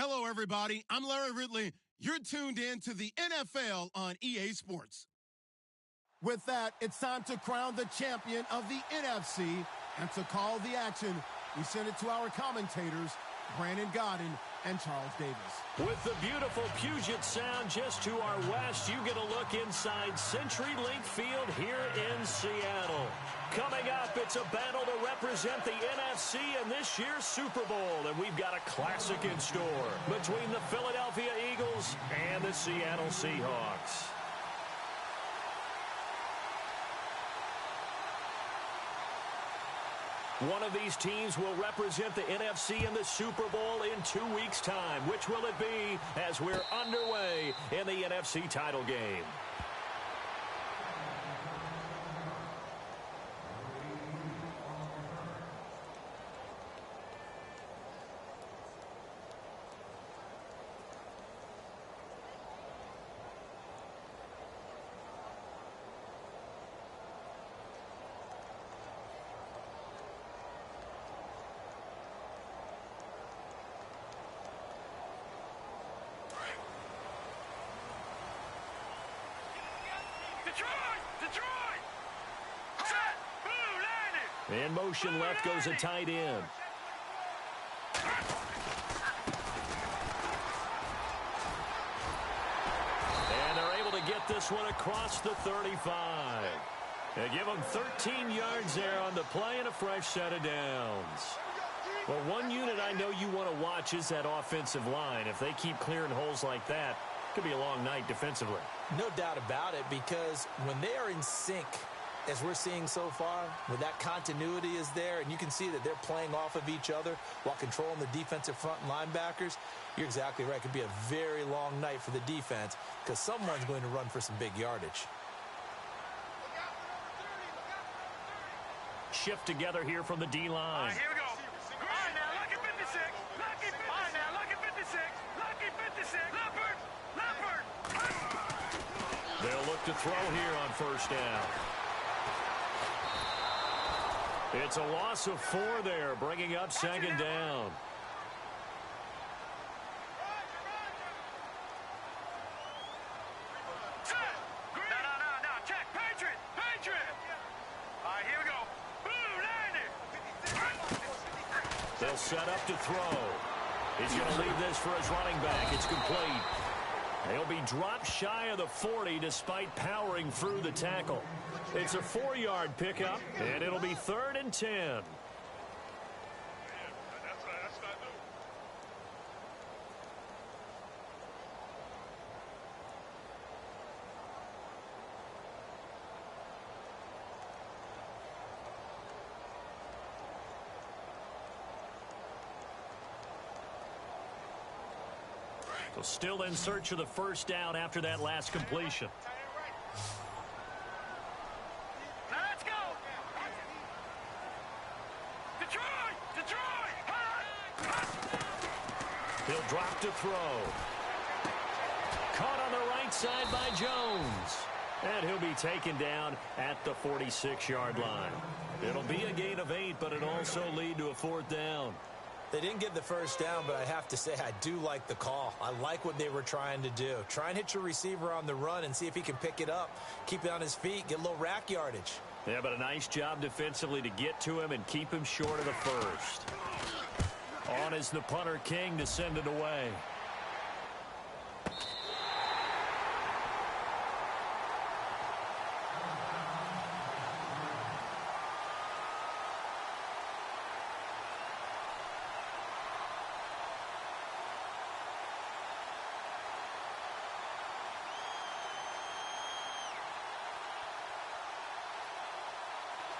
Hello, everybody. I'm Larry Ridley. You're tuned in to the NFL on EA Sports. With that, it's time to crown the champion of the NFC. And to call the action, we send it to our commentators, Brandon Godden and Charles Davis. With the beautiful Puget Sound just to our west, you get a look inside CenturyLink Field here in Seattle. Coming up, it's a battle to represent the NFC in this year's Super Bowl, and we've got a classic in store between the Philadelphia Eagles and the Seattle Seahawks. One of these teams will represent the NFC in the Super Bowl in 2 weeks' time. Which will it be as we're underway in the NFC title game? In motion left goes a tight end. And they're able to get this one across the 35. They give them 13 yards there on the play and a fresh set of downs. Well, one unit I know you want to watch is that offensive line. If they keep clearing holes like that, it could be a long night defensively. No doubt about it, because when they are in sync, as we're seeing so far, when that continuity is there and you can see that they're playing off of each other while controlling the defensive front and linebackers, you're exactly right. It could be a very long night for the defense because someone's going to run for some big yardage. Shift together here from the D-line. Here we go. All right, now, lucky 56. Lucky 56. All right, now, lucky 56. Lucky 56. Leopard. They'll look to throw here on first down. It's a loss of 4 there, bringing up second down. No, check. Patriot. All right, here we go. Boom, landed. They'll set up to throw. He's going to leave this for his running back. It's complete. He'll be dropped shy of the 40 despite powering through the tackle. It's a 4-yard pickup, and it'll be 3rd and 10. So still in search of the first down after that last completion. Let's go. Detroit. He'll drop to throw. Caught on the right side by Jones. And he'll be taken down at the 46-yard line. It'll be a gain of 8, but it'll also lead to a 4th down. They didn't get the first down, but I have to say I do like the call. I like what they were trying to do. Try and hit your receiver on the run and see if he can pick it up, keep it on his feet, get a little rack yardage. Yeah, but a nice job defensively to get to him and keep him short of the first. On is the punter King to send it away.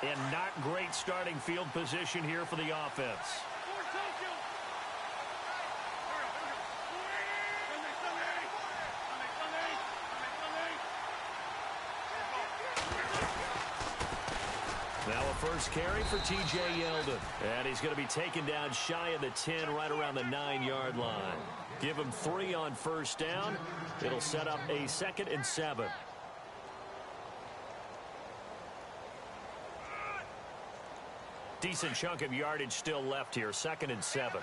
And not great starting field position here for the offense. Now a first carry for T.J. Yeldon. And he's going to be taken down shy of the 10, right around the 9-yard line. Give him 3 on first down. It'll set up a 2nd and 7. Decent chunk of yardage still left here. 2nd and 7.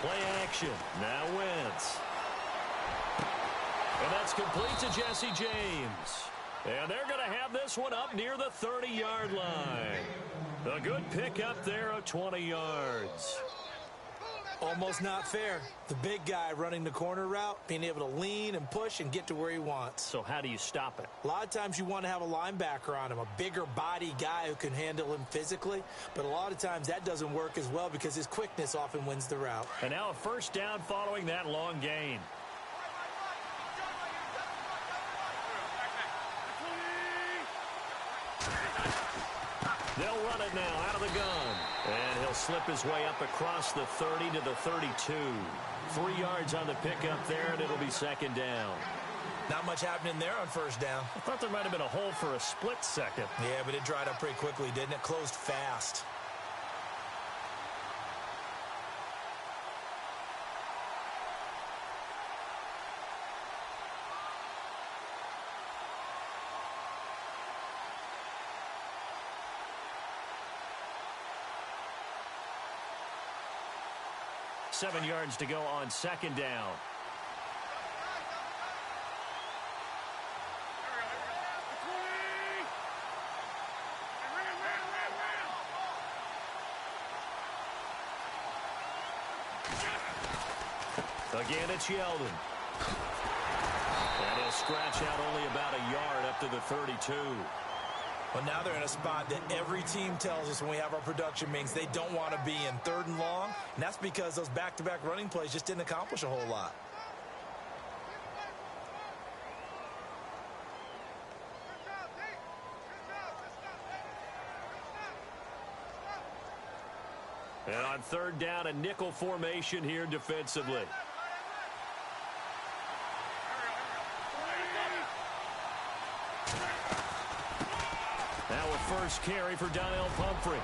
Play action. Now Wentz. And that's complete to Jesse James. And they're going to have this one up near the 30-yard line. A good pickup there of 20 yards. Almost not fair. The big guy running the corner route, being able to lean and push and get to where he wants. So how do you stop it? A lot of times you want to have a linebacker on him, a bigger body guy who can handle him physically. But a lot of times that doesn't work as well because his quickness often wins the route. And now a first down following that long gain. They'll run it now out of the gun. And he'll slip his way up across the 30 to the 32. 3 yards on the pickup there, and it'll be second down. Not much happening there on first down. I thought there might have been a hole for a split second. Yeah, but it dried up pretty quickly, didn't it? Closed fast. Seven yards to go on second down. Again, it's Yeldon. And he'll scratch out only about a yard up to the 32. Well, now they're in a spot that every team tells us when we have our production meetings they don't want to be in, 3rd and long. And that's because those back-to-back running plays just didn't accomplish a whole lot. And on 3rd down, a nickel formation here defensively. Now a first carry for Donnell Pumphrey.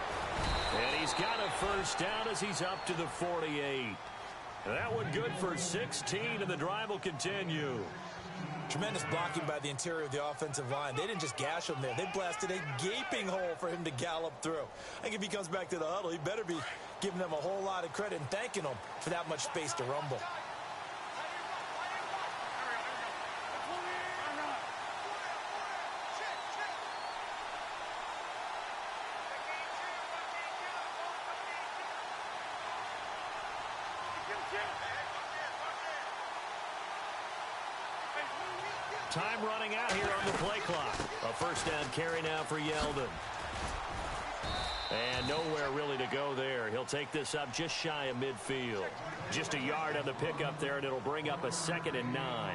And he's got a first down as he's up to the 48. That one good for 16, and the drive will continue. Tremendous blocking by the interior of the offensive line. They didn't just gash him there. They blasted a gaping hole for him to gallop through. I think if he comes back to the huddle, he better be giving them a whole lot of credit and thanking them for that much space to rumble. Time running out here on the play clock. A first down carry now for Yeldon. And nowhere really to go there. He'll take this up just shy of midfield. Just a yard on the pickup there, and it'll bring up a 2nd and 9.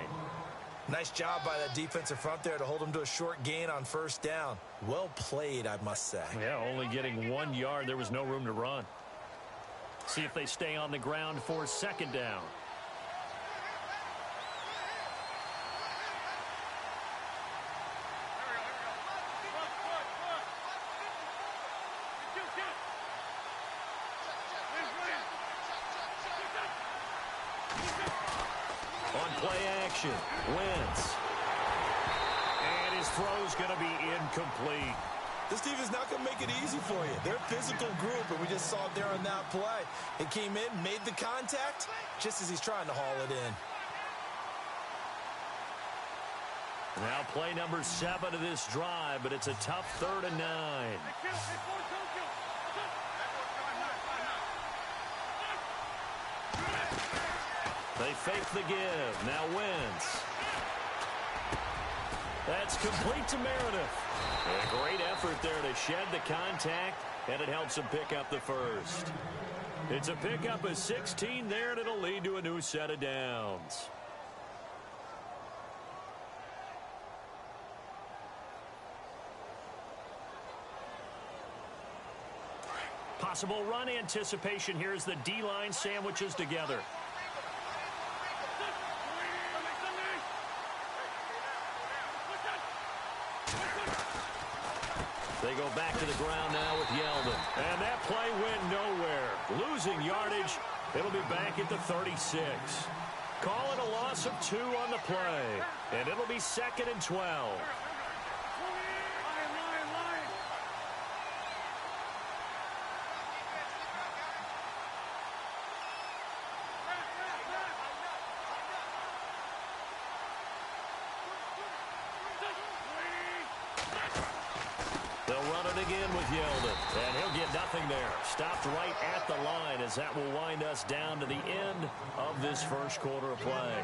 Nice job by that defensive front there to hold him to a short gain on first down. Well played, I must say. Yeah, only getting 1 yard. There was no room to run. See if they stay on the ground for 2nd down. Wentz. And his throw's going to be incomplete. This team is not going to make it easy for you. They're a physical group, and we just saw it there on that play. It came in, made the contact, just as he's trying to haul it in. Now play number 7 of this drive, but it's a tough 3rd and 9. They fake the give. Now Wentz. That's complete to Meredith. A great effort there to shed the contact, and it helps him pick up the first. It's a pickup of 16 there, and it'll lead to a new set of downs. Possible run anticipation here as the D-line sandwiches together. They go back to the ground now with Yeldon. And that play went nowhere. Losing yardage. It'll be back at the 36. Call it a loss of 2 on the play. And it'll be 2nd and 12. nailed it. And he'll get nothing there. Stopped right at the line as that will wind us down to the end of this first quarter of play.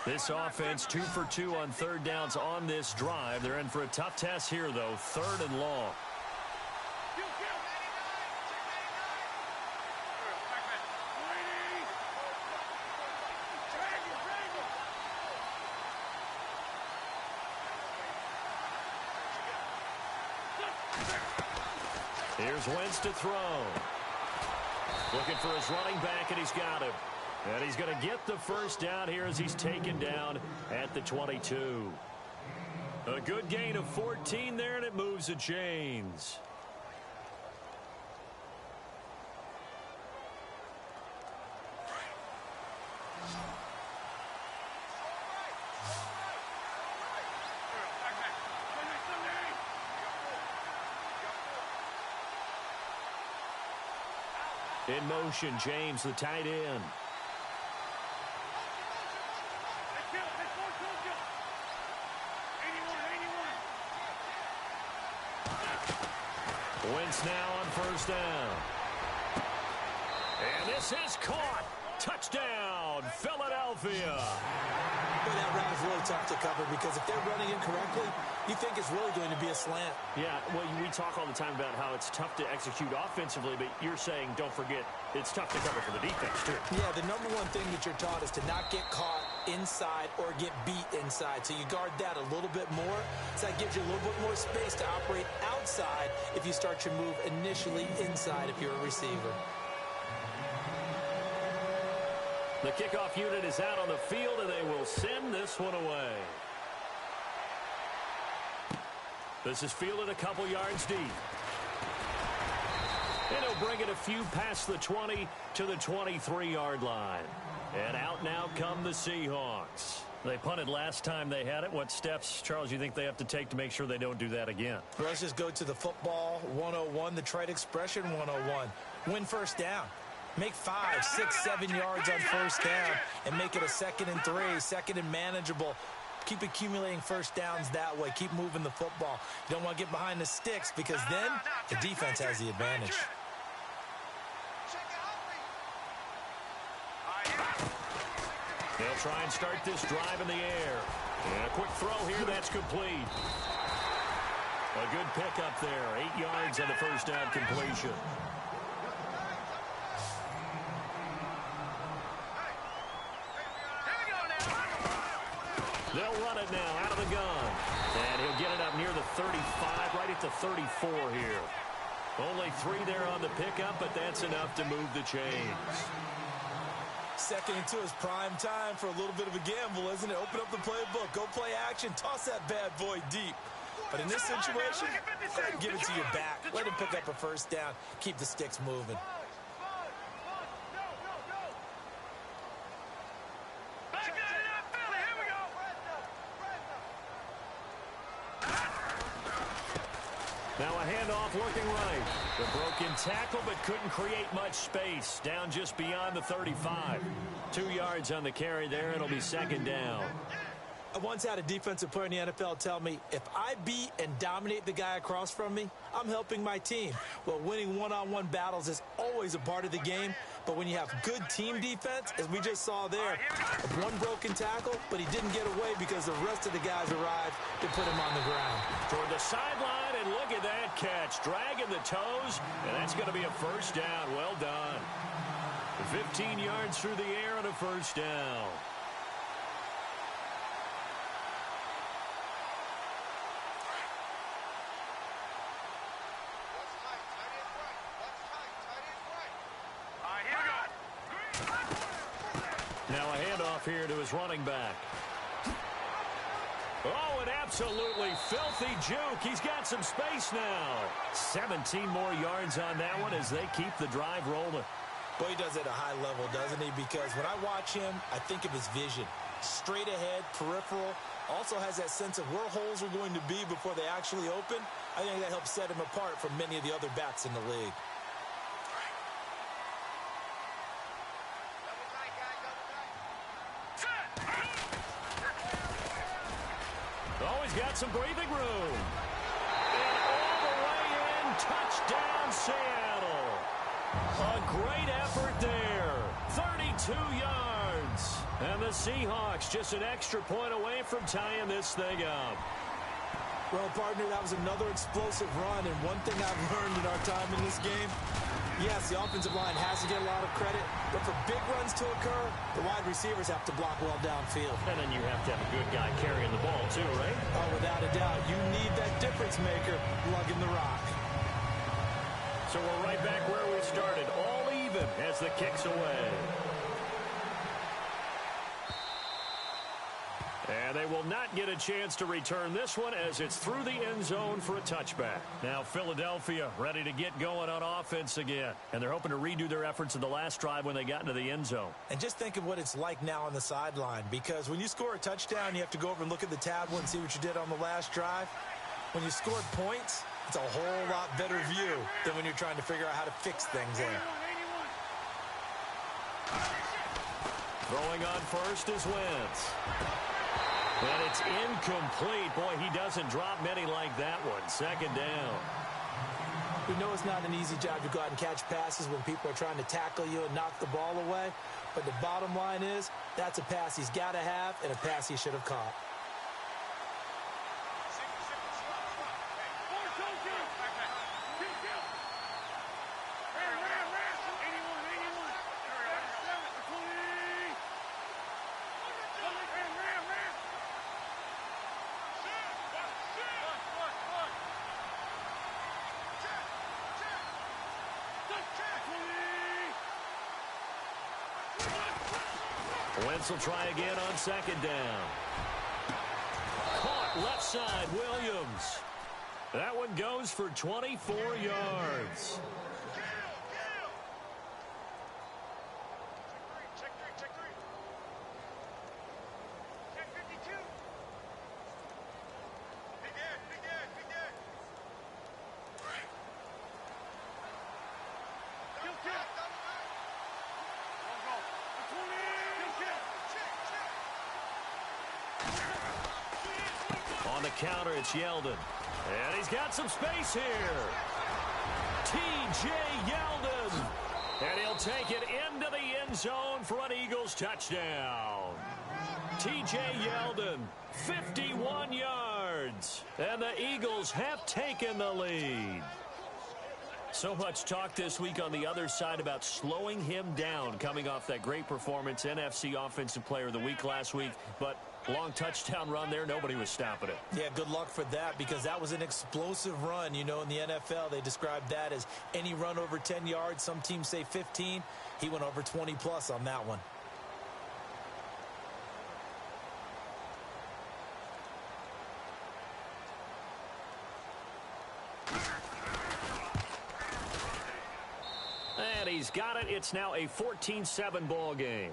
This offense 2 for 2 on third downs on this drive. They're in for a tough test here, though. 3rd and long. Here's Wentz to throw. Looking for his running back, and he's got him. And he's going to get the first down here as he's taken down at the 22. A good gain of 14 there, and it moves the chains. In motion, James, the tight end. Wentz now on first down. And this is caught. Touchdown, Philadelphia. Well, that route is really tough to cover because if they're running it correctly, you think it's really going to be a slant. Yeah, well, we talk all the time about how it's tough to execute offensively, but you're saying, don't forget, it's tough to cover for the defense, too. Yeah, the number one thing that you're taught is to not get caught inside or get beat inside. So you guard that a little bit more. So that gives you a little bit more space to operate outside if you start your move initially inside if you're a receiver. The kickoff unit is out on the field, and they will send this one away. This is fielded a couple yards deep. And he'll bring it a few past the 20 to the 23-yard line. And out now come the Seahawks. They punted last time they had it. What steps, Charles, you think they have to take to make sure they don't do that again? Well, let's just go to the football 101, the trade expression 101. Win first down. Make 5, 6, 7 yards on first down and make it a 2nd and 3, 2nd and manageable. Keep accumulating first downs that way. Keep moving the football. You don't want to get behind the sticks because then the defense has the advantage. They'll try and start this drive in the air. And a quick throw here, that's complete. A good pickup there. 8 yards on the first down completion. They'll run it now out of the gun. And he'll get it up near the 35, right at the 34 here. Only 3 there on the pickup, but that's enough to move the chains. 2nd and 2 is prime time for a little bit of a gamble, isn't it? Open up the playbook. Go play action. Toss that bad boy deep. But in this situation, go ahead and give it to your back. Let him pick up a first down. Keep the sticks moving. Now a handoff looking right. The broken tackle, but couldn't create much space. Down just beyond the 35. 2 yards on the carry there. It'll be 2nd down. I once had a defensive player in the NFL tell me, if I beat and dominate the guy across from me, I'm helping my team. Well, winning one-on-one battles is always a part of the game, but when you have good team defense, as we just saw there, one broken tackle, but he didn't get away because the rest of the guys arrived to put him on the ground. Toward the sideline, and look at that catch. Dragging the toes, and that's going to be a first down. Well done. 15 yards through the air and a first down. Now a handoff here to his running back. Oh, an absolutely filthy juke. He's got some space now. 17 more yards on that one as they keep the drive rolling. Boy, he does it at a high level, doesn't he? Because when I watch him, I think of his vision. Straight ahead, peripheral, Also has that sense of where holes are going to be before they actually open. I think that helps set him apart from many of the other backs in the league. Always got some breathing room. And all the way in, touchdown Seattle. A great effort there. 32 yards. And the Seahawks just an extra point away from tying this thing up. Well, partner, that was another explosive run. And one thing I've learned in our time in this game, yes, the offensive line has to get a lot of credit, but for big runs to occur, the wide receivers have to block well downfield. And then you have to have a good guy carrying the ball too, right? Oh, without a doubt. You need that difference maker lugging the rock. So we're right back where we started, all even as the kick's away. And they will not get a chance to return this one as it's through the end zone for a touchback. Now Philadelphia ready to get going on offense again. And they're hoping to redo their efforts in the last drive when they got into the end zone. And just think of what it's like now on the sideline, because when you score a touchdown, you have to go over and look at the tablet and see what you did on the last drive. When you scored points, it's a whole lot better view than when you're trying to figure out how to fix things there. Throwing on first is Wentz. And it's incomplete. Boy, he doesn't drop many like that one. Second down. We know it's not an easy job to go out and catch passes when people are trying to tackle you and knock the ball away. But the bottom line is, that's a pass he's got to have and a pass he should have caught. Wentz will try again on second down. Caught left side, Williams. That one goes for 24 yards. On the counter, it's Yeldon. And he's got some space here. T.J. Yeldon. And he'll take it into the end zone for an Eagles touchdown. T.J. Yeldon, 51 yards. And the Eagles have taken the lead. So much talk this week on the other side about slowing him down coming off that great performance, NFC Offensive Player of the Week last week. But long touchdown run there, nobody was stopping it. Yeah, good luck for that, because that was an explosive run. You know, in the NFL, they described that as any run over 10 yards. Some teams say 15. He went over 20-plus on that one. And he's got it. It's now a 14-7 ball game.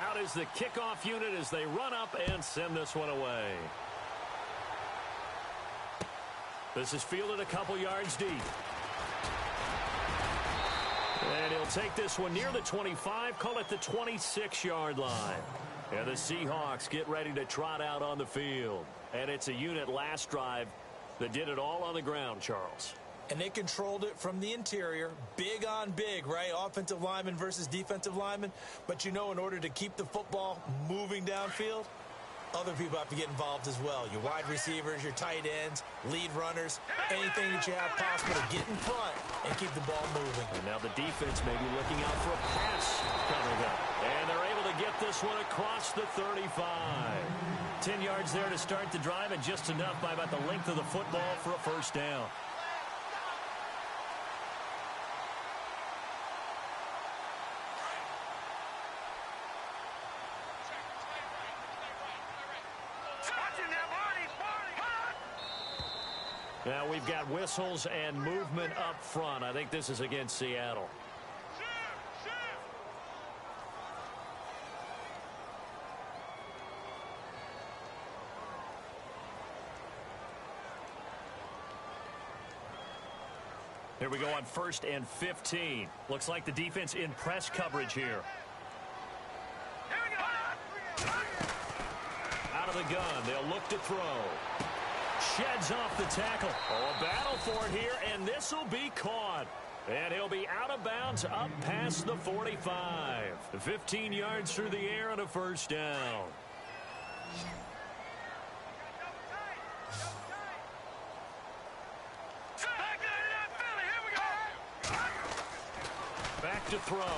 Out is the kickoff unit as they run up and send this one away. This is fielded a couple yards deep. And he'll take this one near the 25, call it the 26-yard line. And the Seahawks get ready to trot out on the field. And it's a unit last drive that did it all on the ground, Charles. And they controlled it from the interior, big on big, right? Offensive lineman versus defensive lineman. But you know, in order to keep the football moving downfield, other people have to get involved as well. Your wide receivers, your tight ends, lead runners, anything that you have possible to get in front and keep the ball moving. And now the defense may be looking out for a pass coming up. And they're able to get this this one across the 35. 10 yards there to start the drive, and just enough by about the length of the football for a first down. Now we've got whistles and movement up front. I think this is against Seattle. Here we go on 1st and 15. Looks like the defense in press coverage here. Out of the gun, they'll look to throw. Sheds off the tackle. Oh, a battle for it here, and this will be caught. And he'll be out of bounds up past the 45. 15 yards through the air and a first down. Back to throw. And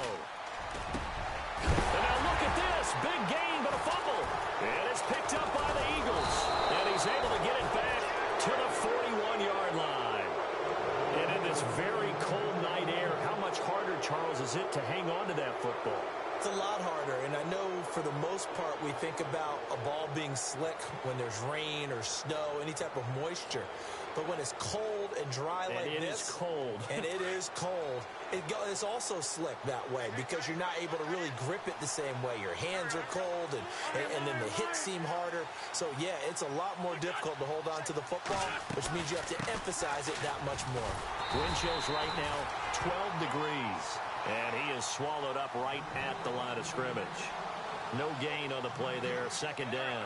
now look at this. Big gain, but a fumble. And it's picked up by the Eagles. And he's able to get it back to the 41-yard line. And in this very cold night air, how much harder, Charles, is it to hang on to that football? It's a lot harder, and I know for the most part we think about a ball being slick when there's rain or snow, any type of moisture. But when it's cold and dry like this, it is cold. And it is cold, it's also slick that way because you're not able to really grip it the same way. Your hands are cold, and then the hits seem harder. So, yeah, it's a lot more difficult to hold on to the football, which means you have to emphasize it that much more. Wind chills right now, 12 degrees. And he is swallowed up right at the line of scrimmage. No gain on the play there, second down.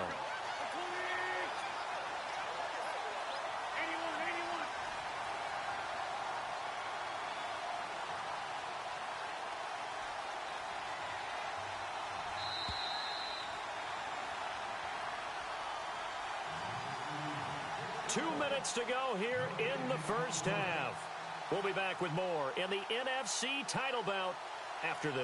Two minutes to go here in the first half. We'll be back with more in the NFC title bout after this.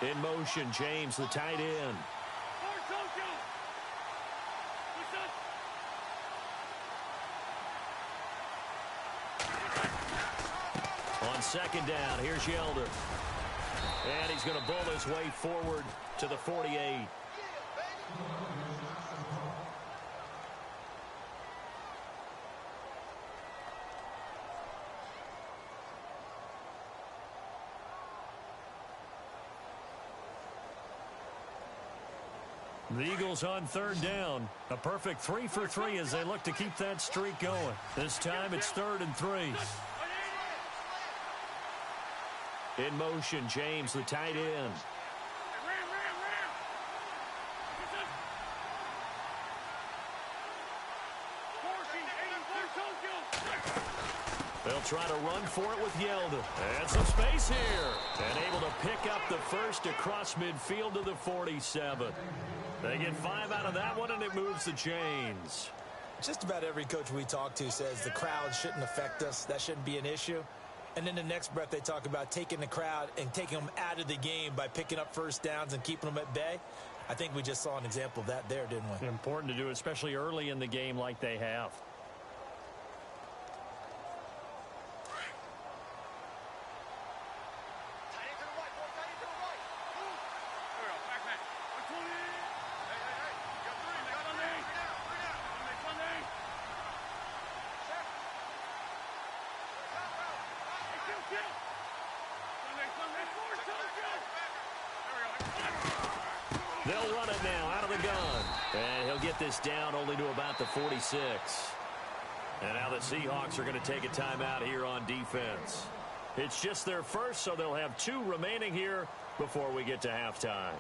In motion, James, the tight end. On second down, here's Yelder. And he's going to bull his way forward to the 48. The Eagles on third down. A perfect 3 for 3 as they look to keep that streak going. This time it's 3rd and 3. In motion, James, the tight end. They'll try to run for it with Yelda. And some space here. And able to pick up the first across midfield to the 47. They get 5 out of that one, and it moves the chains. Just about every coach we talk to says the crowd shouldn't affect us. That shouldn't be an issue. And then the next breath they talk about taking the crowd and taking them out of the game by picking up first downs and keeping them at bay. I think we just saw an example of that there, didn't we? Important to do, especially early in the game like they have. They'll run it now out of the gun. And he'll get this down only to about the 46. And now the Seahawks are going to take a timeout here on defense. It's just their first, so they'll have 2 remaining here before we get to halftime.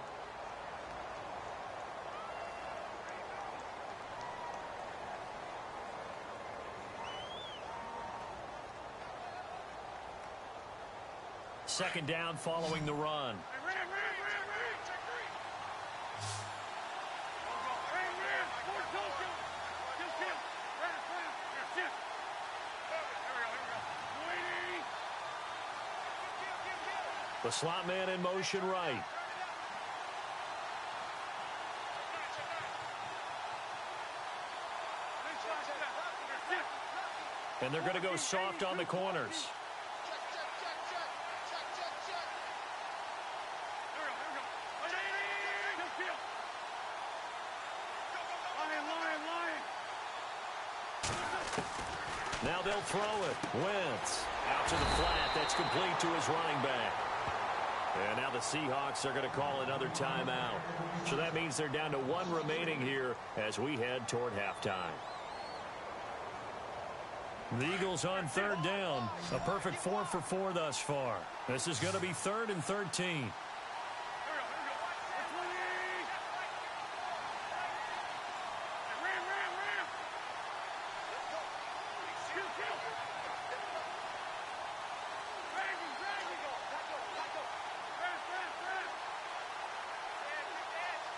second down following the run. The slot man in motion right. And they're going to go soft on the corners. Now they'll throw it. Wentz out to the flat. That's complete to his running back. And now the Seahawks are going to call another timeout. So that means they're down to one remaining here as we head toward halftime. The Eagles on third down. A perfect 4 for 4 thus far. This is going to be 3rd and 13.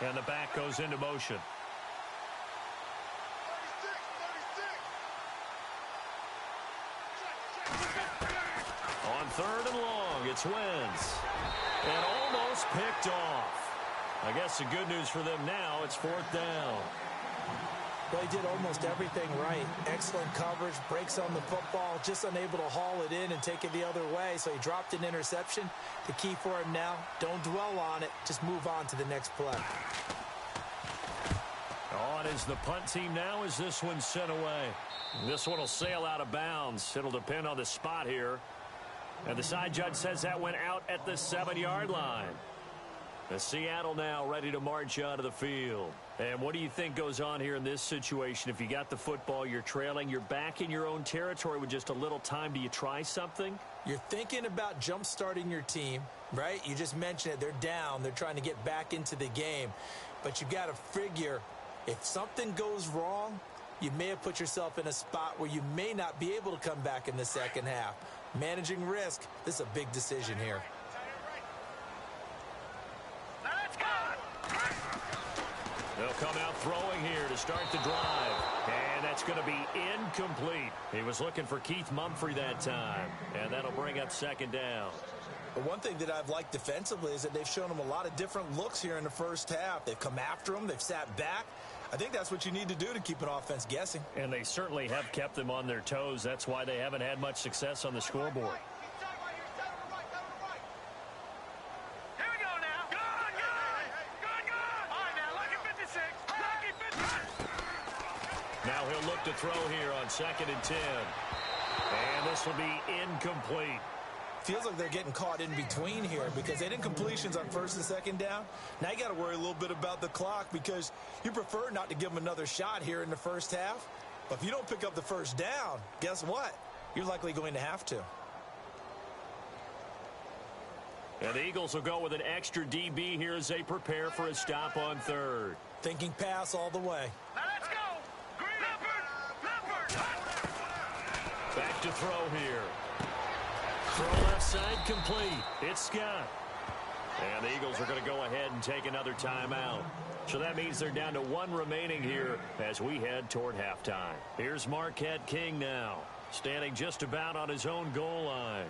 And the back goes into motion. On 3rd and long, it's Wentz. And almost picked off. I guess the good news for them now, it's 4th down. Well, he did almost everything right. Excellent coverage, breaks on the football, just unable to haul it in and take it the other way. So he dropped an interception. The key for him now, don't dwell on it. Just move on to the next play. On is the punt team now as this one's sent away. This one will sail out of bounds. It'll depend on the spot here. And the side judge says that went out at the 7-yard line. The Seattle now ready to march onto the field. And what do you think goes on here in this situation? If you got the football, you're trailing, you're back in your own territory with just a little time. Do you try something? You're thinking about jump-starting your team, right? You just mentioned it. They're down. They're trying to get back into the game. But you've got to figure if something goes wrong, you may have put yourself in a spot where you may not be able to come back in the second half. Managing risk, this is a big decision here. They'll come out throwing here to start the drive. And that's going to be incomplete. He was looking for Keith Mumphrey that time. And that'll bring up 2nd down. But one thing that I've liked defensively is that they've shown him a lot of different looks here in the first half. They've come after him. They've sat back. I think that's what you need to do to keep an offense guessing. And they certainly have kept them on their toes. That's why they haven't had much success on the scoreboard. Now he'll look to throw here on 2nd and 10. And this will be incomplete. Feels like they're getting caught in between here because they didn't completions on 1st and 2nd down. Now you got to worry a little bit about the clock because you prefer not to give them another shot here in the first half. But if you don't pick up the 1st down, guess what? You're likely going to have to. And the Eagles will go with an extra DB here as they prepare for a stop on 3rd. Thinking pass all the way. Now let's go. Back to throw here. Throw left side complete. It's Scott. And the Eagles are going to go ahead and take another timeout. So that means they're down to one remaining here as we head toward halftime. Here's Marquette King now, standing just about on his own goal line.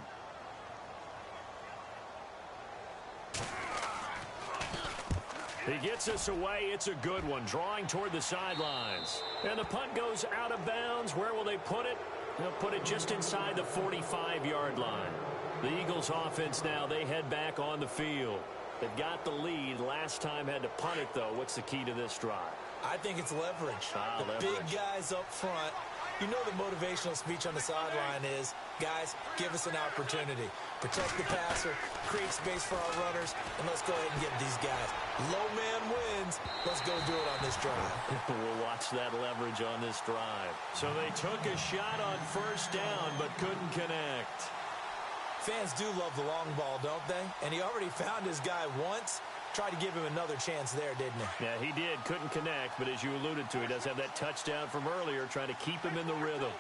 He gets us away. It's a good one, drawing toward the sidelines. And the punt goes out of bounds. Where will they put it? They'll put it just inside the 45-yard line. The Eagles offense now, they head back on the field. They've got the lead. Last time had to punt it, though. What's the key to this drive? I think it's leverage. Big guys up front. You know the motivational speech on the sideline is, guys, give us an opportunity. Protect the passer, create space for our runners, and let's go ahead and get these guys. Low man wins. Let's go do it on this drive. We'll watch that leverage on this drive. So they took a shot on 1st down, but couldn't connect. Fans do love the long ball, don't they? And he already found his guy once. Tried to give him another chance there, didn't he? Yeah, he did. Couldn't connect, but as you alluded to, he does have that touchdown from earlier, trying to keep him in the rhythm.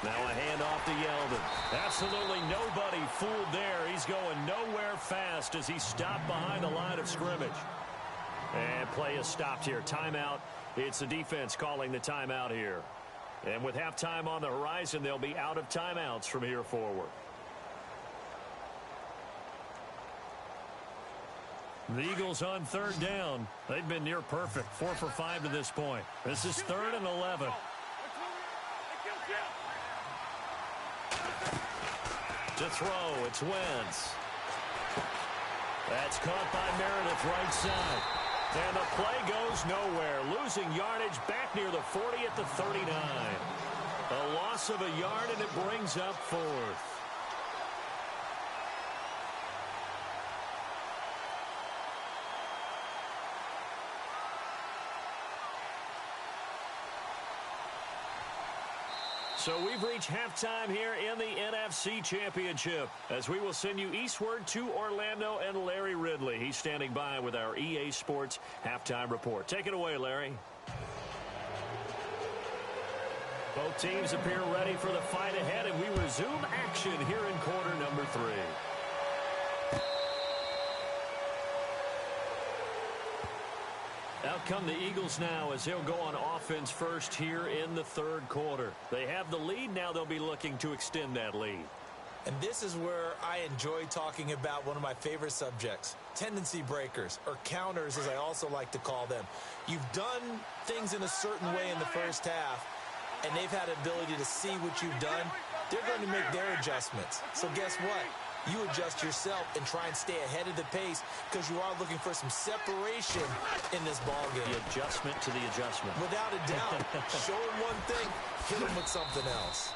Now a handoff to Yeldon. Absolutely nobody fooled there. He's going nowhere fast as he stopped behind the line of scrimmage. And play is stopped here. Timeout. It's the defense calling the timeout here. And with halftime on the horizon, they'll be out of timeouts from here forward. The Eagles on third down. They've been near perfect. 4 for 5 to this point. This is 3rd and 11. To throw, it's Wentz. That's caught by Meredith right side. And the play goes nowhere. Losing yardage back near the 40 at the 39. A loss of a yard, and it brings up 4th. So we've reached halftime here in the NFC Championship as we will send you eastward to Orlando and Larry Ridley. He's standing by with our EA Sports halftime report. Take it away, Larry. Both teams appear ready for the fight ahead, and we resume action here in quarter number 3. Out come the Eagles now as they'll go on offense first here in the 3rd quarter. They have the lead. Now they'll be looking to extend that lead. And this is where I enjoy talking about one of my favorite subjects, tendency breakers, or counters as I also like to call them. You've done things in a certain way in the first half, and they've had an ability to see what you've done. They're going to make their adjustments. So guess what? You adjust yourself and try and stay ahead of the pace because you are looking for some separation in this ballgame. The adjustment to the adjustment. Without a doubt. Show them one thing, hit them with something else.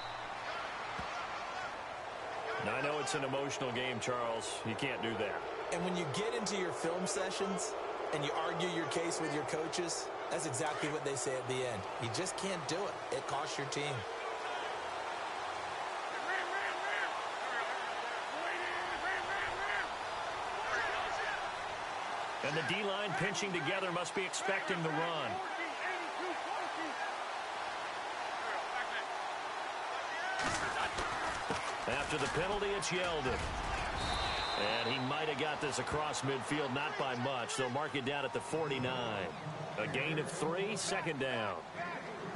Now, I know it's an emotional game, Charles. You can't do that. And when you get into your film sessions and you argue your case with your coaches, that's exactly what they say at the end. You just can't do it. It costs your team. And the D-line pinching together must be expecting the run. After the penalty, it's Yeldon. And he might have got this across midfield, not by much. They'll mark it down at the 49. A gain of 3, 2nd down.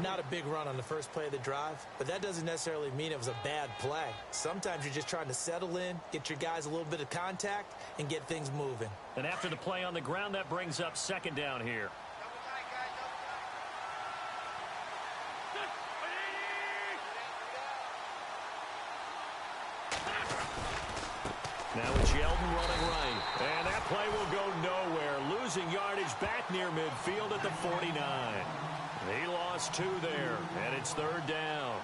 Not a big run on the first play of the drive, but that doesn't necessarily mean it was a bad play. Sometimes you're just trying to settle in, get your guys a little bit of contact, and get things moving. And after the play on the ground, that brings up 2nd down here. Now it's Yeldon running right. And that play will go nowhere. Losing yardage back near midfield at the 49. He lost 2 there, and it's 3rd down.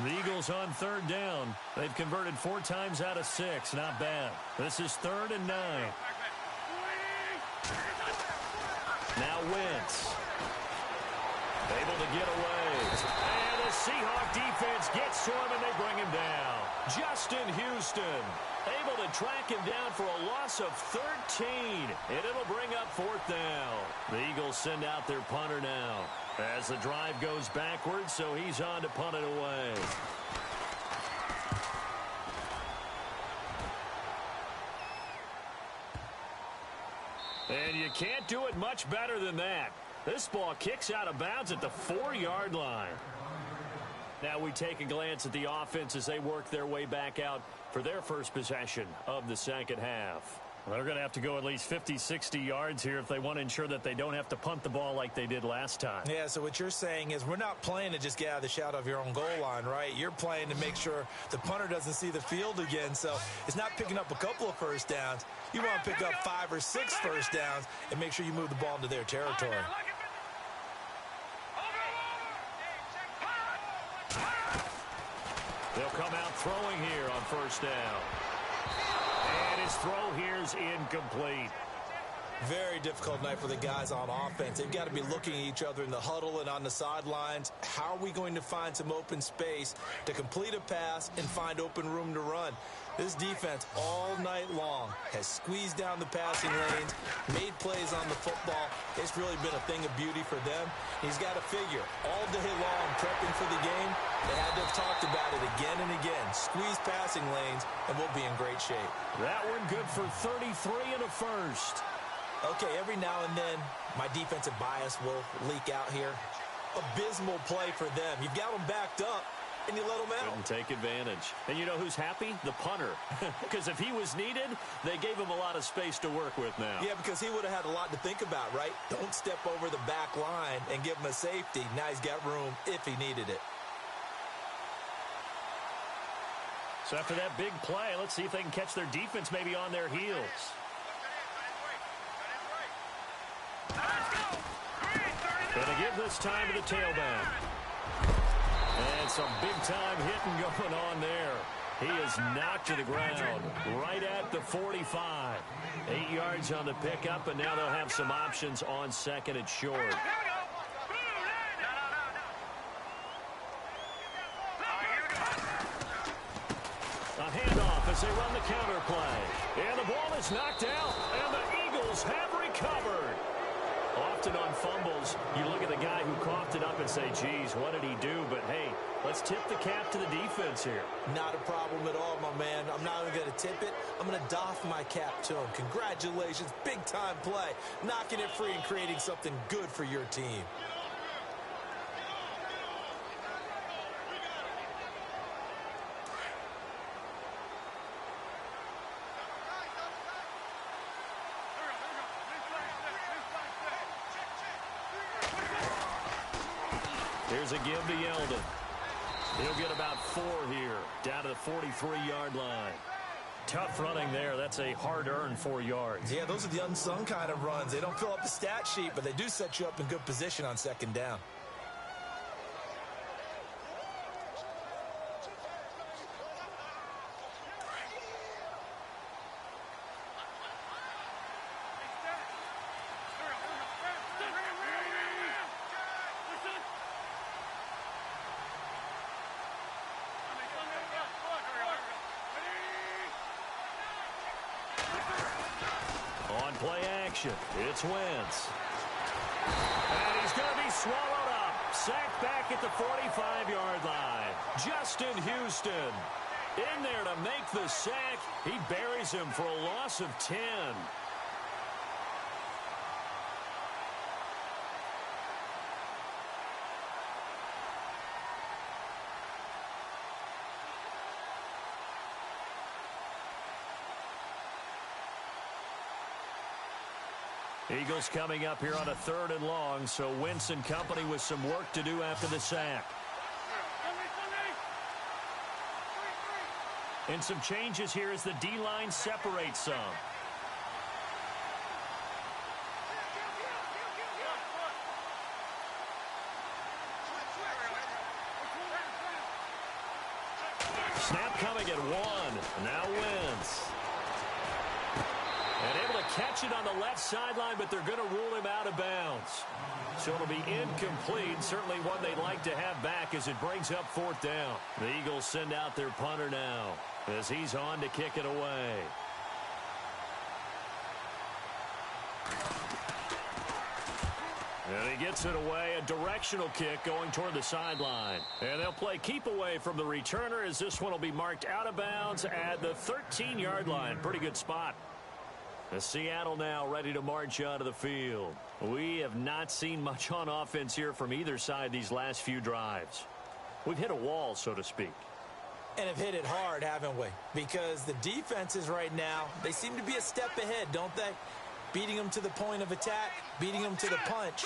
The Eagles on 3rd down. They've converted 4 times out of 6. Not bad. This is 3rd and 9. Now Wentz. Able to get away. And the Seahawk defense gets to him, and they bring him down. Justin Houston able to track him down for a loss of 13, and it'll bring up 4th down. The Eagles send out their punter now as the drive goes backwards, so he's on to punt it away. And you can't do it much better than that. This ball kicks out of bounds at the 4-yard line. Now we take a glance at the offense as they work their way back out for their first possession of the 2nd half. Well, they're going to have to go at least 50, 60 yards here if they want to ensure that they don't have to punt the ball like they did last time. Yeah, so what you're saying is we're not playing to just get out of the shadow of your own goal line, right? You're playing to make sure the punter doesn't see the field again. So it's not picking up a couple of first downs. You want to pick up 5 or 6 first downs and make sure you move the ball into their territory. They'll come out throwing here on 1st down. And his throw here is incomplete. Very difficult night for the guys on offense. They've got to be looking at each other in the huddle and on the sidelines. How are we going to find some open space to complete a pass and find open room to run? This defense all night long has squeezed down the passing lanes, made plays on the football. It's really been a thing of beauty for them. He's got to figure all day long prepping for the game. They had to have talked about it again and again. Squeeze passing lanes, and we'll be in great shape. That one good for 33 and a first. Okay, every now and then, my defensive bias will leak out here. Abysmal play for them. You've got them backed up, and you let them out. Couldn't take advantage. And you know who's happy? The punter. Because if he was needed, they gave him a lot of space to work with now. Yeah, because he would have had a lot to think about, right? Don't step over the back line and give him a safety. Now he's got room if he needed it. So after that big play, let's see if they can catch their defense maybe on their heels. Gonna give this time to the tailback. And some big-time hitting going on there. He is knocked to the ground right at the 45. 8 yards on the pickup, and now they'll have some options on second and short. A handoff as they run the counter play. And the ball is knocked out, and the Eagles have recovered. Often on fumbles, you look at the guy who coughed it up and say, geez, what did he do? But, hey, let's tip the cap to the defense here. Not a problem at all, my man. I'm not even going to tip it. I'm going to doff my cap to him. Congratulations, big-time play. Knocking it free and creating something good for your team. Here's a give to Yeldon. He'll get about 4 here, down to the 43-yard line. Tough running there. That's a hard-earned 4 yards. Yeah, those are the unsung kind of runs. They don't fill up the stat sheet, but they do set you up in good position on second down. Play action. It's Wentz. And he's going to be swallowed up. Sacked back at the 45-yard line. Justin Houston in there to make the sack. He buries him for a loss of 10. Eagles coming up here on a 3rd and long, so Wentz and company with some work to do after the sack. And some changes here as the D-line separates some. Snap coming at 1. Now Wentz. And able to catch it on the left sideline, but they're going to rule him out of bounds. So it'll be incomplete. Certainly one they'd like to have back as it brings up 4th down. The Eagles send out their punter now as he's on to kick it away. And he gets it away, a directional kick going toward the sideline. And they'll play keep away from the returner as this one will be marked out of bounds at the 13-yard line. Pretty good spot. The Seattle now ready to march out of the field. We have not seen much on offense here from either side these last few drives. We've hit a wall, so to speak. And have hit it hard, haven't we? Because the defenses right now, they seem to be a step ahead, don't they? Beating them to the point of attack, beating them to the punch.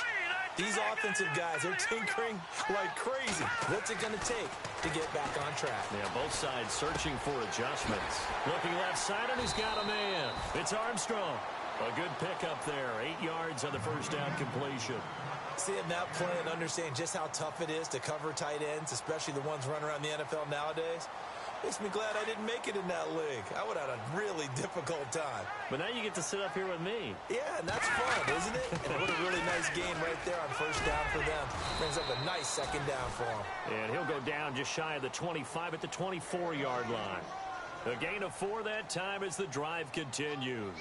These offensive guys, they're tinkering like crazy. What's it going to take to get back on track? Yeah, both sides searching for adjustments. Looking left side, and he's got a man. It's Armstrong. A good pickup there. 8 yards on the first down completion. Seeing that play and understand just how tough it is to cover tight ends, especially the ones running around the NFL nowadays. Makes me glad I didn't make it in that league. I would have had a really difficult time. But now you get to sit up here with me. Yeah, and that's fun, isn't it? And what a really nice gain right there on first down for them. Brings up a nice second down for him. And he'll go down just shy of the 25 at the 24-yard line. A gain of 4 that time as the drive continues.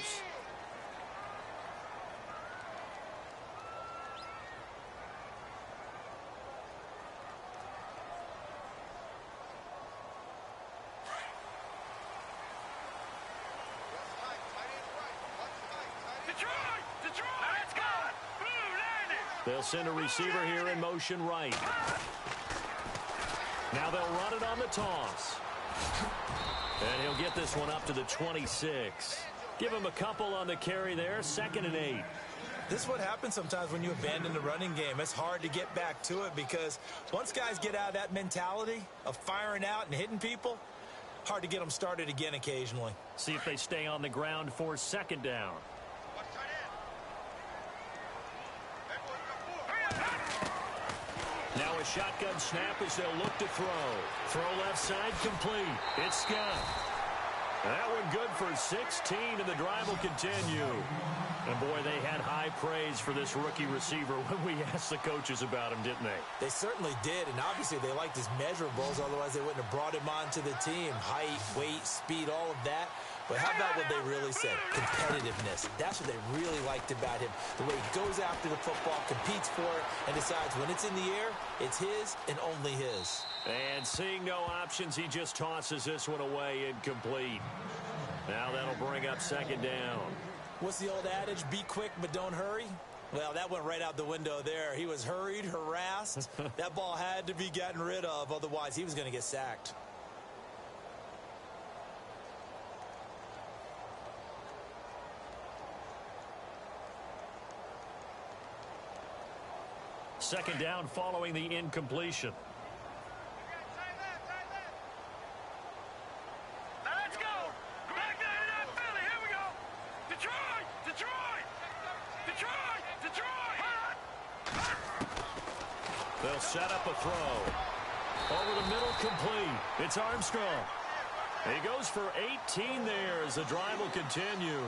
They'll send a receiver here in motion right. Now they'll run it on the toss. And he'll get this one up to the 26. Give him a couple on the carry there, 2nd and 8. This is what happens sometimes when you abandon the running game. It's hard to get back to it because once guys get out of that mentality of firing out and hitting people, hard to get them started again occasionally. See if they stay on the ground for 2nd down. Now a shotgun snap as they'll look to throw. Throw left side complete. It's Scott. That one good for 16, and the drive will continue. And, boy, they had high praise for this rookie receiver when we asked the coaches about him, didn't they? They certainly did, and obviously they liked his measurables. Otherwise, they wouldn't have brought him onto the team. Height, weight, speed, all of that. But how about what they really said? Competitiveness. That's what they really liked about him. The way he goes after the football, competes for it, and decides when it's in the air, it's his and only his. And seeing no options, he just tosses this one away incomplete. Now that'll bring up 2nd down. What's the old adage? Be quick, but don't hurry? Well, that went right out the window there. He was hurried, harassed. That ball had to be gotten rid of. Otherwise, he was going to get sacked. Second down following the incompletion. Let's go. Back down to that Philly. Here we go. Detroit. Detroit. Detroit. Detroit. They'll set up a throw. Over the middle, complete. It's Armstrong. He goes for 18 there as the drive will continue.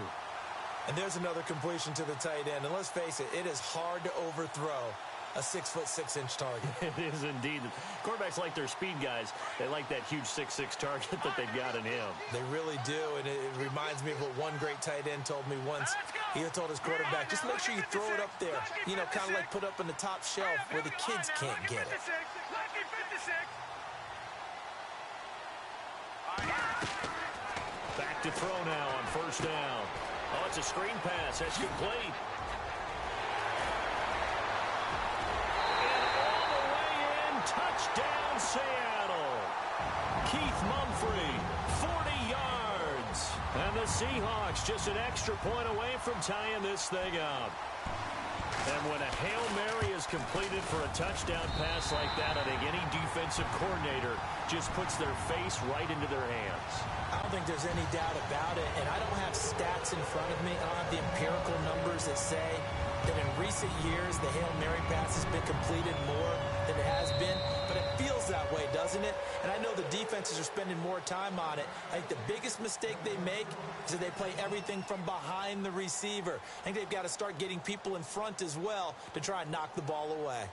And there's another completion to the tight end. And let's face it, it is hard to overthrow a 6'6" target. It is indeed. Quarterbacks like their speed guys. They like that huge 6'6" target that they've got in him. They really do, and it reminds me of what one great tight end told me once. He told his quarterback, just make sure you throw it up there. You know, kind of like put up in the top shelf where the kids can't get it. Lucky 56. Back to throw now on first down. Oh, it's a screen pass. That's complete. Touchdown, Seattle. Keith Mumphrey, 40 yards. And the Seahawks just an extra point away from tying this thing up. And when a Hail Mary is completed for a touchdown pass like that, I think any defensive coordinator just puts their face right into their hands. I don't think there's any doubt about it, and I don't have stats in front of me. I don't have the empirical numbers that say that in recent years the Hail Mary pass has been completed more than it has been, but it feels that way, doesn't it? And I know the defenses are spending more time on it. I think the biggest mistake they make is that they play everything from behind the receiver. I think they've got to start getting people in front as well to try and knock the ball away.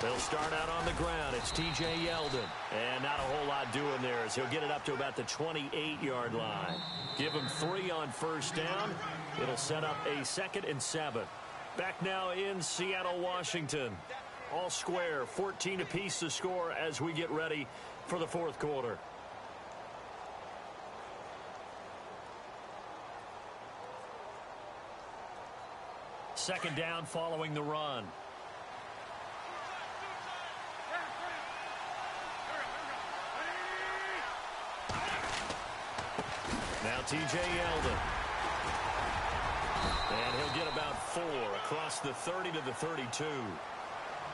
They'll start out on the ground. It's T.J. Yeldon. And not a whole lot doing there as he'll get it up to about the 28-yard line. Give him 3 on first down. It'll set up a 2nd and 7. Back now in Seattle, Washington. All square, 14 apiece to score as we get ready for the fourth quarter. Second down following the run. Now T.J. Yeldon. And he'll get about 4 across the 30 to the 32.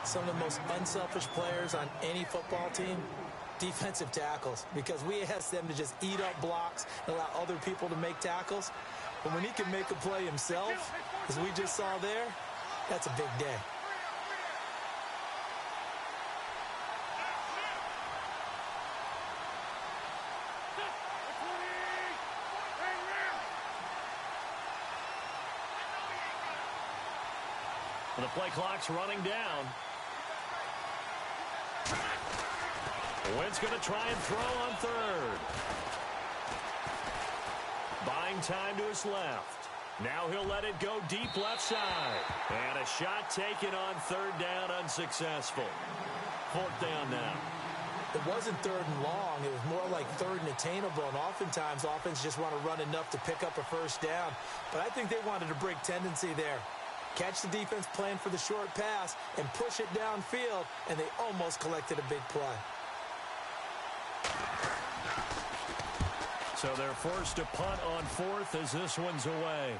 Some of the most unselfish players on any football team, defensive tackles, because we ask them to just eat up blocks and allow other people to make tackles. But when he can make a play himself, as we just saw there, that's a big day. The play clock's running down. Wentz going to try and throw on third. Buying time to his left. Now he'll let it go deep left side. And a shot taken on third down, unsuccessful. Fourth down now. It wasn't third and long. It was more like third and attainable. And oftentimes, offense just want to run enough to pick up a first down. But I think they wanted to break tendency there. Catch the defense plan for the short pass and push it downfield, and they almost collected a big play. So they're forced to punt on fourth as this one's away.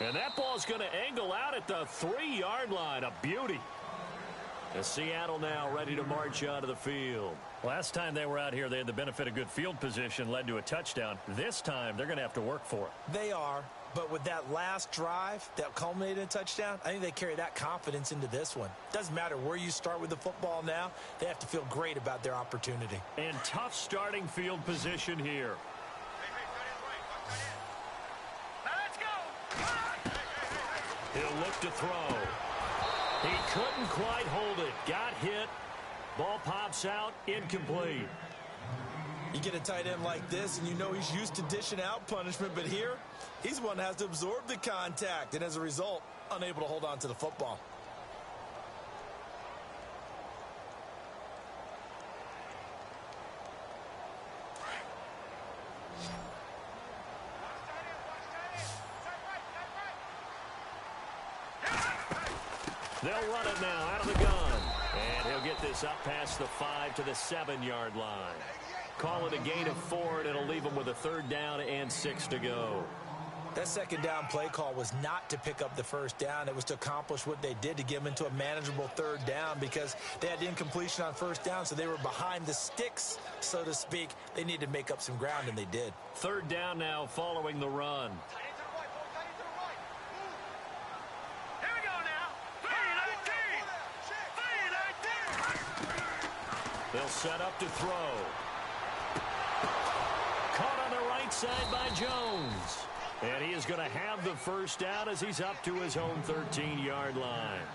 And that ball's going to angle out at the 3-yard line. A beauty. As Seattle now ready to march out of the field. Last time they were out here, they had the benefit of good field position, led to a touchdown. This time, they're going to have to work for it. They are. But with that last drive that culminated in a touchdown, I think they carry that confidence into this one. Doesn't matter where you start with the football now. They have to feel great about their opportunity. And tough starting field position here. He'll look to throw. He couldn't quite hold it. Got hit. Ball pops out. Incomplete. You get a tight end like this, and you know he's used to dishing out punishment, but here, he's the one that has to absorb the contact, and as a result, unable to hold on to the football. They'll run it now out of the gun. And he'll get this up past the 5 to the 7-yard line. Call it a gain of 4, and it'll leave them with a third down and 6 to go. That second down play call was not to pick up the first down. It was to accomplish what they did, to get them into a manageable third down, because they had incompletion on first down, so they were behind the sticks, so to speak. They needed to make up some ground, and they did. Third down now following the run. Here we go now. 3-19. They'll set up to throw. Caught on the right side by Jones. And he is going to have the first down as he's up to his own 13-yard line.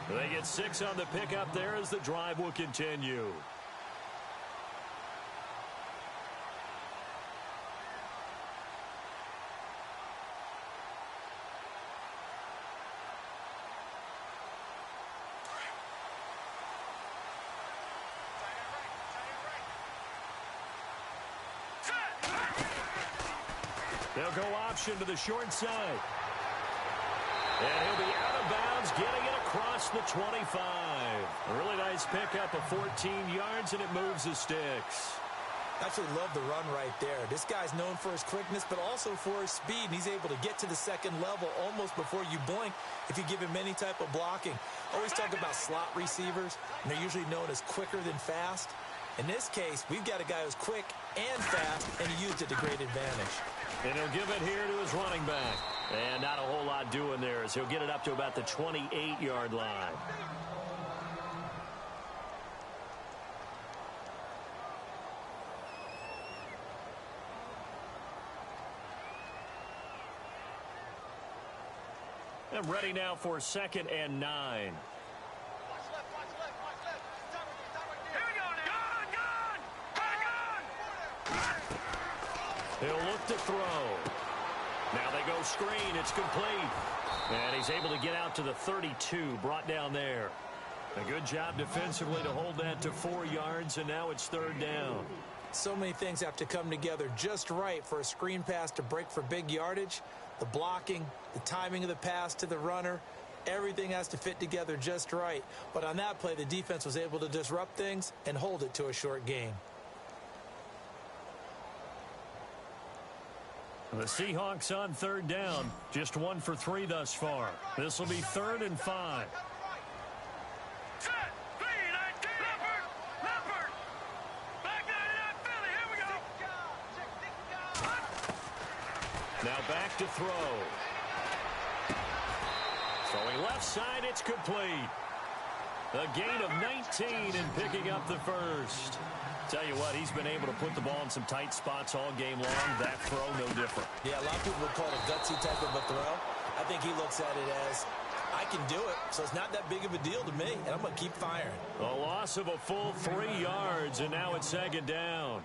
They get 6 on the pickup there as the drive will continue. They'll go option to the short side. And he'll be out of bounds, getting it across the 25. A really nice pickup of 14 yards, and it moves the sticks. Absolutely love the run right there. This guy's known for his quickness, but also for his speed, and he's able to get to the second level almost before you blink if you give him any type of blocking. Always talk about slot receivers, and they're usually known as quicker than fast. In this case, we've got a guy who's quick and fast, and he used it to great advantage. And he'll give it here to his running back. And not a whole lot doing there as he'll get it up to about the 28-yard line. And ready now for 2nd and 9. He'll look to throw. Now they go screen. It's complete. And he's able to get out to the 32, brought down there. A good job defensively to hold that to 4 yards, and now it's third down. So many things have to come together just right for a screen pass to break for big yardage. The blocking, the timing of the pass to the runner, everything has to fit together just right. But on that play, the defense was able to disrupt things and hold it to a short gain. The Seahawks on third down. Just 1 for 3 thus far. This will be 3rd and 5. Set. 3-19. Leopard. Back 99 Philly. Here we go. Now back to throw. Throwing left side, it's complete. A gain of 19 and picking up the first. Tell you what, he's been able to put the ball in some tight spots all game long. That throw, no different. Yeah, a lot of people would call it a gutsy type of a throw. I think he looks at it as, I can do it, so it's not that big of a deal to me, and I'm going to keep firing. A loss of a full 3 yards, and now it's 2nd down.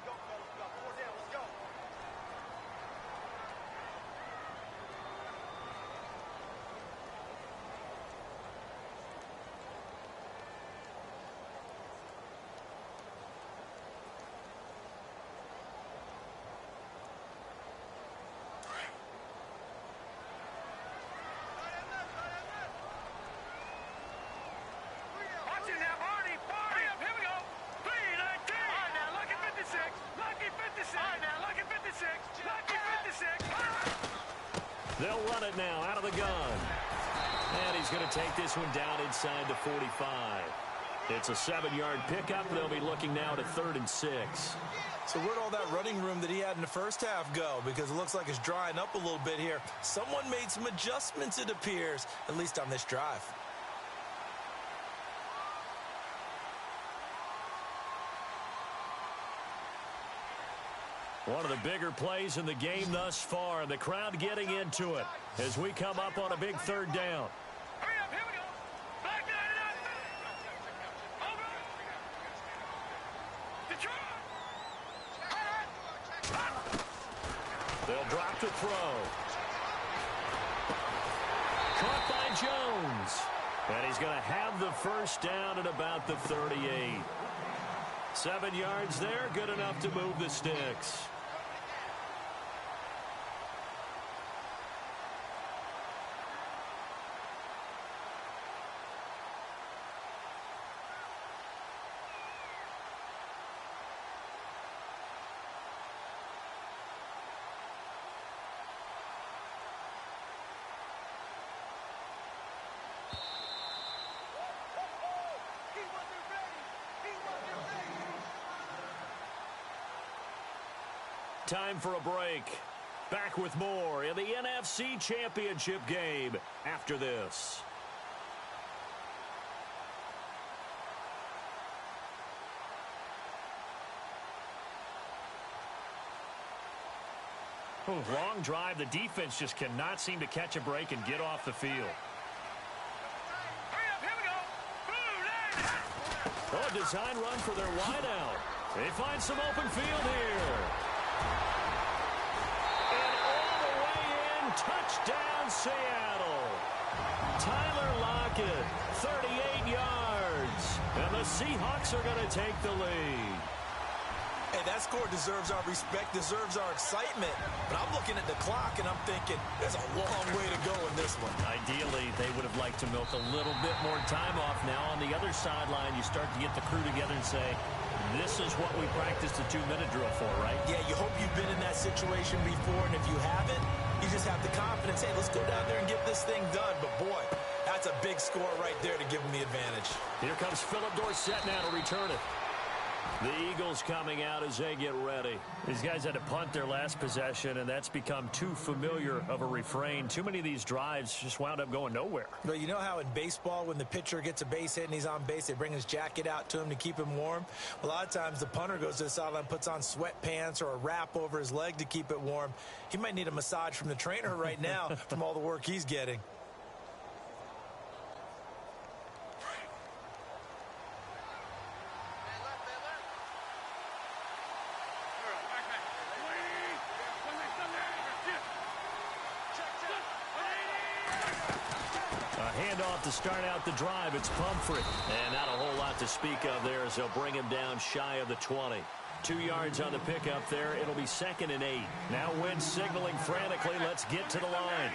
They'll run it now out of the gun. And he's going to take this one down inside the 45. It's a 7-yard pickup. They'll be looking now to 3rd and 6. So where'd all that running room that he had in the first half go? Because it looks like it's drying up a little bit here. Someone made some adjustments, it appears, at least on this drive. One of the bigger plays in the game thus far. The crowd getting into it as we come up on a big 3rd down. Hurry up, here we go. Back 99. Over. Detroit. They'll drop to throw. Caught by Jones. And he's going to have the first down at about the 38. 7 yards there, good enough to move the sticks. Time for a break. Back with more in the NFC Championship game after this. Long drive. The defense just cannot seem to catch a break and get off the field. Hurry up, here we go. Oh, a design run for their wideout. They find some open field here. And all the way in, touchdown Seattle. Tyler Lockett, 38 yards. And the Seahawks are going to take the lead. Hey, that score deserves our respect, deserves our excitement. But I'm looking at the clock, and I'm thinking, there's a long way to go in this one. Ideally, they would have liked to milk a little bit more time off. Now, on the other sideline, you start to get the crew together and say, this is what we practiced a 2-minute drill for, right? Yeah, you hope you've been in that situation before, and if you haven't, you just have the confidence, hey, let's go down there and get this thing done. But, boy, that's a big score right there to give them the advantage. Here comes Philip Dorsett now to return it. The Eagles coming out as they get ready. These guys had to punt their last possession, and that's become too familiar of a refrain. Too many of these drives just wound up going nowhere. But you know how in baseball, when the pitcher gets a base hit and he's on base, they bring his jacket out to him to keep him warm? A lot of times the punter goes to the sideline, puts on sweatpants or a wrap over his leg to keep it warm. He might need a massage from the trainer right now from all the work he's getting. Handoff to start out the drive. It's Pumphrey. And not a whole lot to speak of there as they'll bring him down shy of the 20. 2 yards on the pickup there. It'll be 2nd and 8. Now Wentz signaling frantically. Let's get to the line.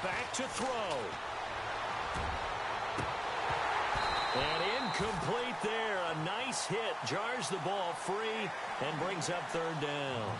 Back to throw. And incomplete there. A nice hit. Jars the ball free and brings up third down.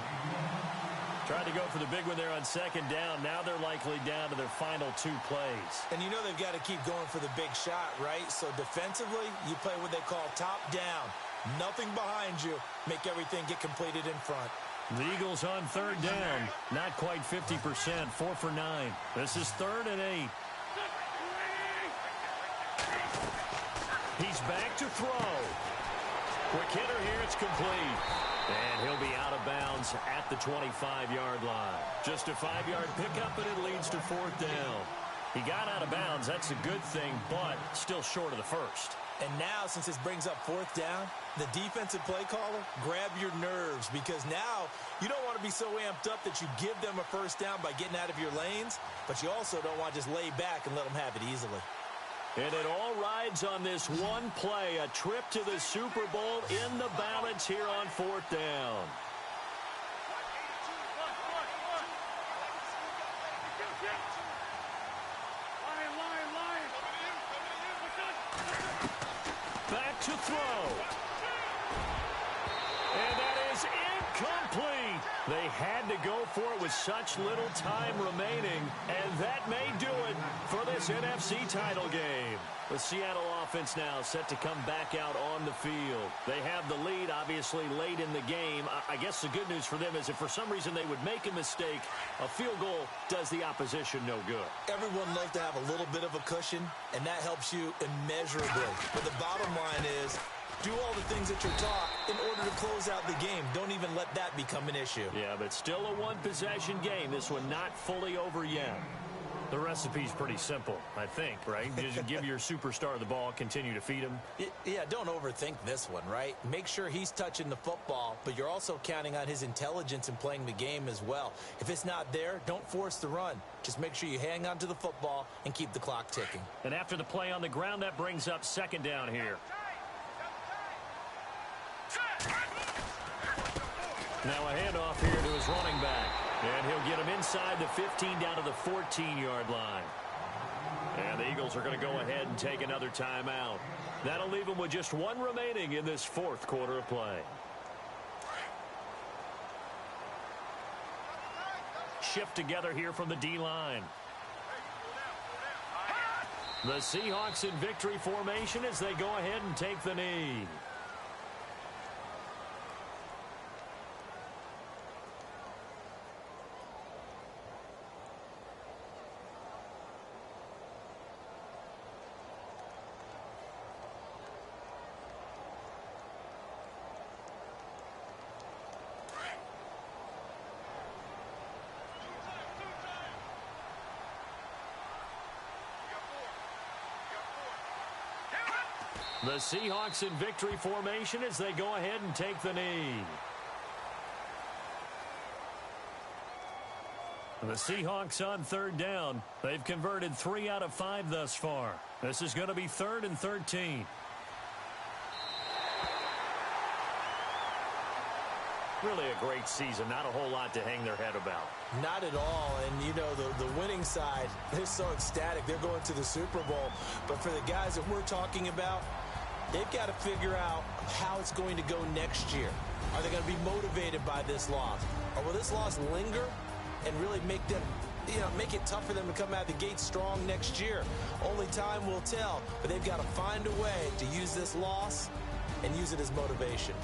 Tried to go for the big one there on second down. Now they're likely down to their final 2 plays. And you know they've got to keep going for the big shot, right? So defensively, you play what they call top down. Nothing behind you. Make everything get completed in front. The Eagles on third down. Not quite 50%. 4 for 9. This is 3rd and 8. He's back to throw. Quick hitter here. It's complete. And he'll be out of bounds at the 25-yard line. Just a 5-yard pickup, and it leads to 4th down. He got out of bounds. That's a good thing, but still short of the first. And now, since this brings up 4th down, the defensive play caller, grab your nerves, because now you don't want to be so amped up that you give them a first down by getting out of your lanes, but you also don't want to just lay back and let them have it easily. And it all rides on this one play, a trip to the Super Bowl in the balance here on 4th down. Back to throw. And that is incomplete. They had to go for it with such little time remaining, and that may do it for this NFC title game. The Seattle offense now set to come back out on the field. They have the lead, obviously, late in the game. I guess the good news for them is if for some reason they would make a mistake, a field goal does the opposition no good. Everyone loves to have a little bit of a cushion, and that helps you immeasurably. But the bottom line is, do all the things that you're taught in order to close out the game. Don't even let that become an issue. Yeah, but still a one-possession game. This one not fully over yet. The recipe's pretty simple, I think, right? Just give your superstar the ball, continue to feed him. Yeah, don't overthink this one, right? Make sure he's touching the football, but you're also counting on his intelligence in playing the game as well. If it's not there, don't force the run. Just make sure you hang on to the football and keep the clock ticking. And after the play on the ground, that brings up 2nd down here. Now a handoff here to his running back. And he'll get him inside the 15 down to the 14-yard line. And the Eagles are going to go ahead and take another timeout. That'll leave them with just 1 remaining in this 4th quarter of play. Shift together here from the D-line. The Seahawks in victory formation as they go ahead and take the knee. The Seahawks in victory formation as they go ahead and take the knee. The Seahawks on 3rd down. They've converted 3 out of 5 thus far. This is going to be 3rd and 13. Really a great season. Not a whole lot to hang their head about. Not at all. And, you know, the winning side, they're so ecstatic. They're going to the Super Bowl. But for the guys that we're talking about, they've got to figure out how it's going to go next year. Are they going to be motivated by this loss? Or will this loss linger and really make them, make it tough for them to come out of the gate strong next year? Only time will tell. But they've got to find a way to use this loss and use it as motivation.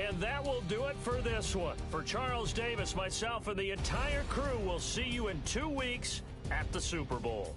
And that will do it for this one. For Charles Davis, myself, and the entire crew, we'll see you in 2 weeks at the Super Bowl.